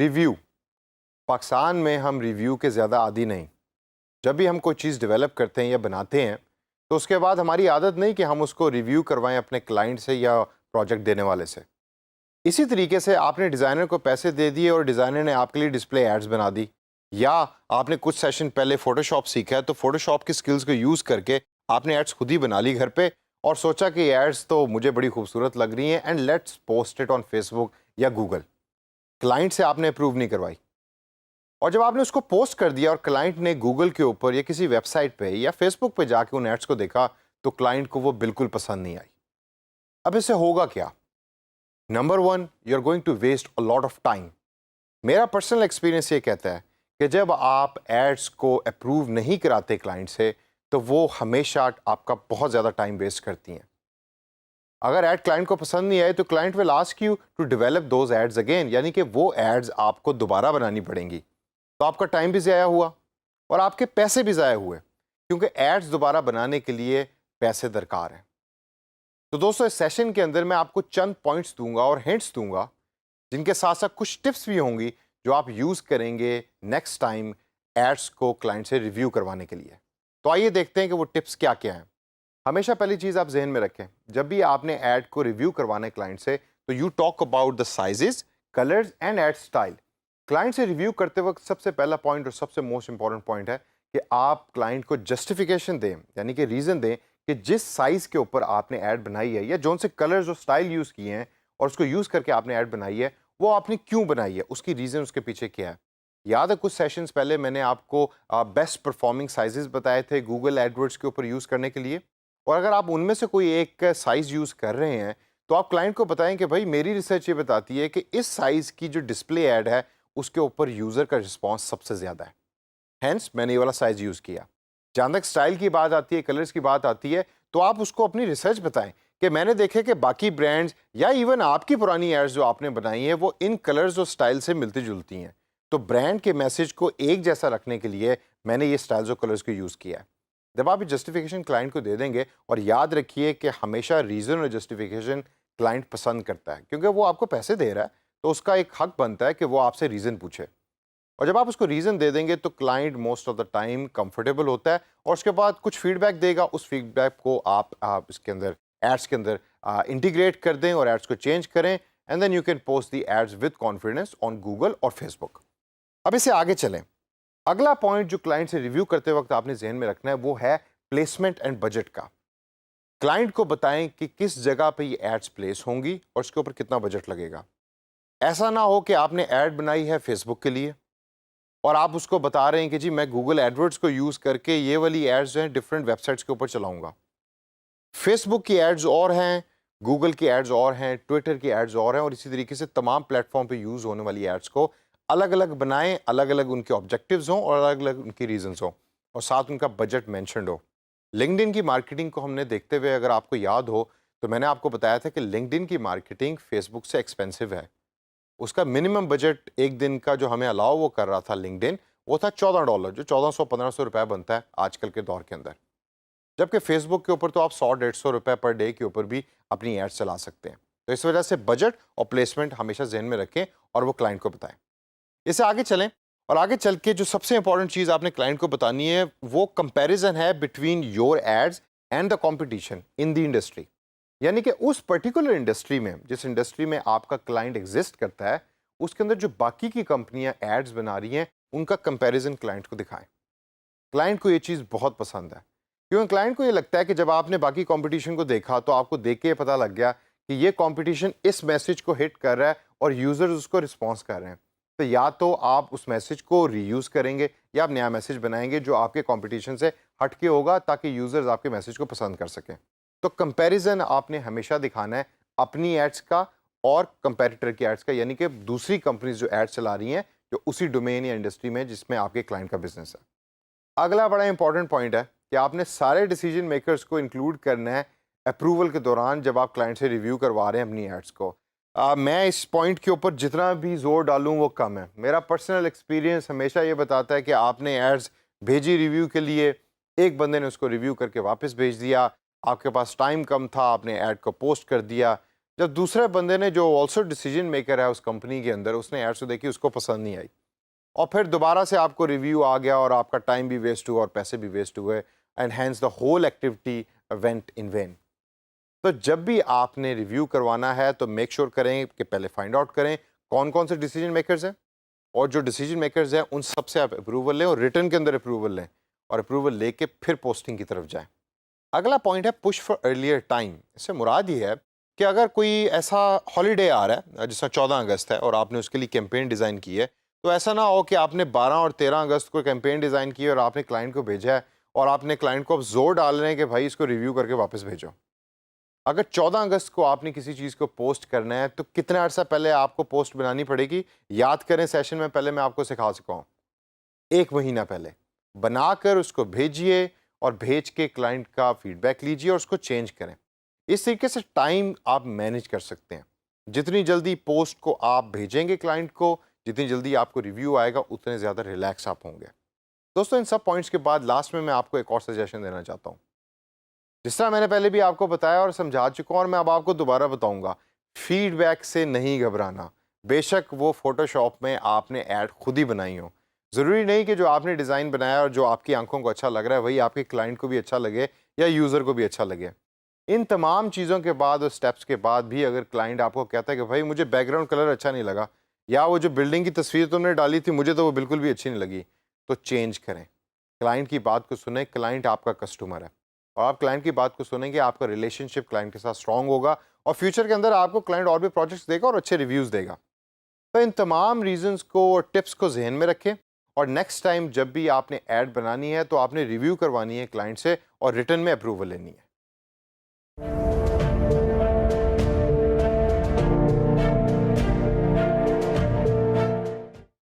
Review Pakistan میں ہم review کے زیادہ عادی نہیں. جب بھی ہم کوئی چیز ڈیولپ کرتے ہیں یا بناتے ہیں تو اس کے بعد ہماری عادت نہیں کہ ہم اس کو ریویو کروائیں اپنے کلائنٹ سے یا پروجیکٹ دینے والے سے. اسی طریقے سے آپ نے ڈیزائنر کو پیسے دے دیے اور ڈیزائنر نے آپ کے لیے ڈسپلے ایڈز بنا دی, یا آپ نے کچھ سیشن پہلے فوٹو شاپ سیکھا ہے تو فوٹو شاپ کی سکلز کو یوز کر کے آپ نے ایڈز خود ہی بنا لی گھر پہ اور سوچا کہ یہ ایڈز تو مجھے بڑی خوبصورت لگ رہی ہیں and let's post it on Facebook یا گوگل. کلائنٹ سے آپ نے اپروو نہیں کروائی, اور جب آپ نے اس کو پوسٹ کر دیا اور کلائنٹ نے گوگل کے اوپر یا کسی ویب سائٹ پہ یا فیس بک پہ جا کے ان ایڈس کو دیکھا تو کلائنٹ کو وہ بالکل پسند نہیں آئی. اب اس سے ہوگا کیا؟ Number 1, you are going to waste a lot of time. میرا پرسنل ایکسپیرینس یہ کہتا ہے کہ جب آپ ایڈس کو اپروو نہیں کراتے کلائنٹ سے تو وہ ہمیشہ آپ کا بہت زیادہ ٹائم ویسٹ کرتی ہیں. اگر ایڈ کلائنٹ کو پسند نہیں آئے تو client will ask you to develop those ads again, یعنی کہ وہ ایڈز آپ کو دوبارہ بنانی پڑیں گی. تو آپ کا ٹائم بھی ضائع ہوا اور آپ کے پیسے بھی ضائع ہوئے, کیونکہ ایڈز دوبارہ بنانے کے لیے پیسے درکار ہیں. تو دوستو اس سیشن کے اندر میں آپ کو چند پوائنٹس دوں گا اور ہنٹس دوں گا جن کے ساتھ ساتھ کچھ ٹپس بھی ہوں گی جو آپ یوز کریں گے نیکسٹ ٹائم ایڈس کو کلائنٹ سے ریویو کروانے کے لیے. تو آئیے دیکھتے ہیں کہ وہ ٹپس کیا کیا ہیں. ہمیشہ پہلی چیز آپ ذہن میں رکھیں, جب بھی آپ نے ایڈ کو ریویو کروانا ہے کلائنٹ سے تو you talk about the sizes, colours and ad style. Client سے ریویو کرتے وقت سب سے پہلا پوائنٹ اور سب سے موسٹ امپورٹنٹ پوائنٹ ہے کہ آپ کلائنٹ کو جسٹیفیکیشن دیں, یعنی کہ ریزن دیں کہ جس سائز کے اوپر آپ نے ایڈ بنائی ہے یا جون سے کلرز اور اسٹائل یوز کیے ہیں اور اس کو یوز کر کے آپ نے ایڈ بنائی ہے وہ آپ نے کیوں بنائی ہے, اس کی ریزن اس کے پیچھے کیا ہے. یاد ہے کچھ سیشنز پہلے میں نے آپ کو بیسٹ پرفارمنگ سائزز بتائے تھے گوگل ایڈورڈز کے اوپر یوز کرنے کے لیے, اور اگر آپ ان میں سے کوئی ایک سائز یوز کر رہے ہیں تو آپ کلائنٹ کو بتائیں کہ بھائی میری ریسرچ یہ بتاتی ہے کہ اس سائز کی جو ڈسپلے ایڈ ہے اس کے اوپر یوزر کا رسپانس سب سے زیادہ ہے, ہینس میں نے یہ والا سائز یوز کیا. جہاں تک اسٹائل کی بات آتی ہے, کلرز کی بات آتی ہے, تو آپ اس کو اپنی ریسرچ بتائیں کہ میں نے دیکھے کہ باقی برانڈز یا ایون آپ کی پرانی ایڈز جو آپ نے بنائی ہیں وہ ان کلرز اور اسٹائل سے ملتی جلتی ہیں, تو برانڈ کے میسج کو ایک جیسا رکھنے کے لیے میں نے یہ اسٹائلز اور کلرز کو یوز کیا ہے. جب آپ یہ جسٹیفیکیشن کلائنٹ کو دے دیں گے, اور یاد رکھیے کہ ہمیشہ ریزن اور جسٹیفیکیشن کلائنٹ پسند کرتا ہے کیونکہ وہ آپ کو پیسے دے رہا ہے تو اس کا ایک حق بنتا ہے کہ وہ آپ سے ریزن پوچھے, اور جب آپ اس کو ریزن دے دیں گے تو client most of the time comfortable ہوتا ہے اور اس کے بعد کچھ فیڈ بیک دے گا, اس فیڈ بیک کو آپ اس کے اندر ایڈس کے اندر انٹیگریٹ کر دیں اور ایڈس کو چینج کریں, and then you can post the ads with confidence on Google اور فیس بک. اب اسے آگے چلیں. اگلا پوائنٹ جو کلائنٹ سے ریویو کرتے وقت آپ نے ذہن میں رکھنا ہے وہ ہے پلیسمنٹ اینڈ بجٹ کا. کلائنٹ کو بتائیں کہ کس جگہ پہ یہ ایڈس پلیس ہوں گی اور اس کے اوپر کتنا بجٹ لگے گا. ایسا نہ ہو کہ آپ نے ایڈ بنائی ہے فیس بک کے لیے اور آپ اس کو بتا رہے ہیں کہ جی میں گوگل ایڈورڈز کو یوز کر کے یہ والی ایڈز جو ہیں ڈفرینٹ ویب سائٹس کے اوپر چلاؤں گا. فیس بک کی ایڈز اور ہیں, گوگل کی ایڈز اور ہیں, ٹویٹر کی ایڈز اور ہیں, اور اسی طریقے سے تمام پلیٹ فارم پہ یوز ہونے والی ایڈز کو الگ الگ بنائیں, الگ الگ ان کے آبجیکٹیوز ہوں اور الگ الگ ان کی ریزنز ہوں, اور ساتھ ان کا بجٹ مینشنڈ ہو. لنکڈ ان کی مارکیٹنگ کو ہم نے دیکھتے ہوئے اگر آپ کو یاد ہو تو میں نے آپ کو بتایا تھا کہ لنکڈ ان کی مارکیٹنگ فیس بک سے ایکسپینسو ہے. اس کا منیمم بجٹ ایک دن کا جو ہمیں الاؤ وہ کر رہا تھا لنکڈ ان وہ تھا $14, جو 1400-1500 روپے بنتا ہے آج کل کے دور کے اندر, جبکہ فیس بک کے اوپر تو آپ 100-150 روپے پر ڈے کے اوپر بھی اپنی ایڈ چلا سکتے ہیں. تو اس وجہ سے بجٹ اور پلیسمنٹ ہمیشہ ذہن میں رکھیں اور وہ کلائنٹ کو بتائیں. اسے آگے چلیں, اور آگے چل کے جو سب سے امپورٹنٹ چیز آپ نے کلائنٹ کو بتانی ہے وہ کمپیریزن ہے between your ads and the competition in the industry. یعنی کہ اس پرٹیکولر انڈسٹری میں, جس انڈسٹری میں آپ کا کلائنٹ ایگزسٹ کرتا ہے, اس کے اندر جو باقی کی کمپنیاں ایڈز بنا رہی ہیں ان کا کمپیریزن کلائنٹ کو دکھائیں. کلائنٹ کو یہ چیز بہت پسند ہے کیونکہ کلائنٹ کو یہ لگتا ہے کہ جب آپ نے باقی کمپٹیشن کو دیکھا تو آپ کو دیکھ کے پتہ لگ گیا کہ یہ کمپٹیشن اس میسج کو ہٹ کر رہا ہے اور یوزرز اس کو رسپانس کر رہے ہیں. تو یا تو آپ اس میسج کو ری یوز کریں گے یا آپ نیا میسج بنائیں گے جو آپ کے کمپٹیشن سے ہٹ کے ہوگا تاکہ یوزرز آپ کے میسج کو پسند کر سکیں. تو کمپیریزن آپ نے ہمیشہ دکھانا ہے اپنی ایڈس کا اور کمپیریٹر کی ایڈس کا, یعنی کہ دوسری کمپنیز جو ایڈ چلا رہی ہیں جو اسی ڈومین یا انڈسٹری میں جس میں آپ کے کلائنٹ کا بزنس ہے. اگلا بڑا امپورٹنٹ پوائنٹ ہے کہ آپ نے سارے ڈیسیجن میکرز کو انکلوڈ کرنا ہے اپروول کے دوران جب آپ کلائنٹ سے ریویو کروا رہے ہیں اپنی ایڈس کو. میں اس پوائنٹ کے اوپر جتنا بھی زور ڈالوں وہ کم ہے. میرا پرسنل ایکسپیرینس ہمیشہ یہ بتاتا ہے کہ آپ نے ایڈز بھیجی ریویو کے لیے, ایک بندے نے اس کو ریویو کر کے واپس بھیج دیا, آپ کے پاس ٹائم کم تھا, آپ نے ایڈ کو پوسٹ کر دیا, جب دوسرے بندے نے جو آلسو ڈیسیجن میکر ہے اس کمپنی کے اندر، اس نے ایڈس دیکھی، اس کو پسند نہیں آئی، اور پھر دوبارہ سے آپ کو ریویو آ گیا اور آپ کا ٹائم بھی ویسٹ ہوا اور پیسے بھی ویسٹ ہوئے، and hence the whole activity went in when. تو جب بھی آپ نے ریویو کروانا ہے تو میک شیور کریں کہ پہلے فائنڈ آؤٹ کریں کون کون سے ڈیسیجن میکرز ہیں، اور جو ڈیسیجن میکرز ہیں ان سب سے آپ اپروول لیں اور ریٹرن کے اندر اپروول لیں، اور اپروول لے کے پھر پوسٹنگ کی طرف جائیں. اگلا پوائنٹ ہے پش فار ارلیئر ٹائم. اس سے مراد یہ ہے کہ اگر کوئی ایسا ہالیڈے آ رہا ہے جس طرح 14 اگست ہے اور آپ نے اس کے لیے کیمپین ڈیزائن کی ہے، تو ایسا نہ ہو کہ آپ نے 12 اور 13 اگست کو کیمپین ڈیزائن کی اور آپ نے کلائنٹ کو بھیجا ہے اور آپ نے کلائنٹ کو اب زور ڈال رہے ہیں کہ بھائی اس کو ریویو کر کے واپس بھیجو. اگر 14 اگست کو آپ نے کسی چیز کو پوسٹ کرنا ہے تو کتنا عرصہ پہلے آپ کو پوسٹ بنانی پڑے گی؟ یاد کریں سیشن میں پہلے میں آپ کو سکھا سکا ہوں، 1 مہینہ پہلے بنا کر اس کو بھیجیے اور بھیج کے کلائنٹ کا فیڈ بیک لیجیے اور اس کو چینج کریں. اس طریقے سے ٹائم آپ مینیج کر سکتے ہیں. جتنی جلدی پوسٹ کو آپ بھیجیں گے کلائنٹ کو، جتنی جلدی آپ کو ریویو آئے گا، اتنے زیادہ ریلیکس آپ ہوں گے. دوستو ان سب پوائنٹس کے بعد لاسٹ میں آپ کو ایک اور سجیشن دینا چاہتا ہوں. جس طرح میں نے پہلے بھی آپ کو بتایا اور سمجھا چکا ہوں اور میں اب آپ کو دوبارہ بتاؤں گا، فیڈ بیک سے نہیں گھبرانا. بے شک وہ فوٹو شاپ میں آپ نے ایڈ خود ہی بنائی ہو، ضروری نہیں کہ جو آپ نے ڈیزائن بنایا اور جو آپ کی آنکھوں کو اچھا لگ رہا ہے وہی آپ کے کلائنٹ کو بھی اچھا لگے یا یوزر کو بھی اچھا لگے. ان تمام چیزوں کے بعد اور سٹیپس کے بعد بھی اگر کلائنٹ آپ کو کہتا ہے کہ بھائی مجھے بیک گراؤنڈ کلر اچھا نہیں لگا، یا وہ جو بلڈنگ کی تصویر تم نے ڈالی تھی مجھے تو وہ بالکل بھی اچھی نہیں لگی، تو چینج کریں. کلائنٹ کی بات کو سنیں. کلائنٹ آپ کا کسٹمر ہے اور آپ کلائنٹ کی بات کو سنیں گے، آپ کا ریلیشن شپ کلائنٹ کے ساتھ اسٹرانگ ہوگا اور فیوچر کے اندر آپ کو کلائنٹ اور بھی پروجیکٹس دے گا اور اچھے ریویوز دے گا. تو ان تمام ریزنز کو اور ٹپس کو ذہن میں رکھیں، اور نیکسٹ ٹائم جب بھی آپ نے ایڈ بنانی ہے تو آپ نے ریویو کروانی ہے کلائنٹ سے اور ریٹرن میں اپروول لینی ہے.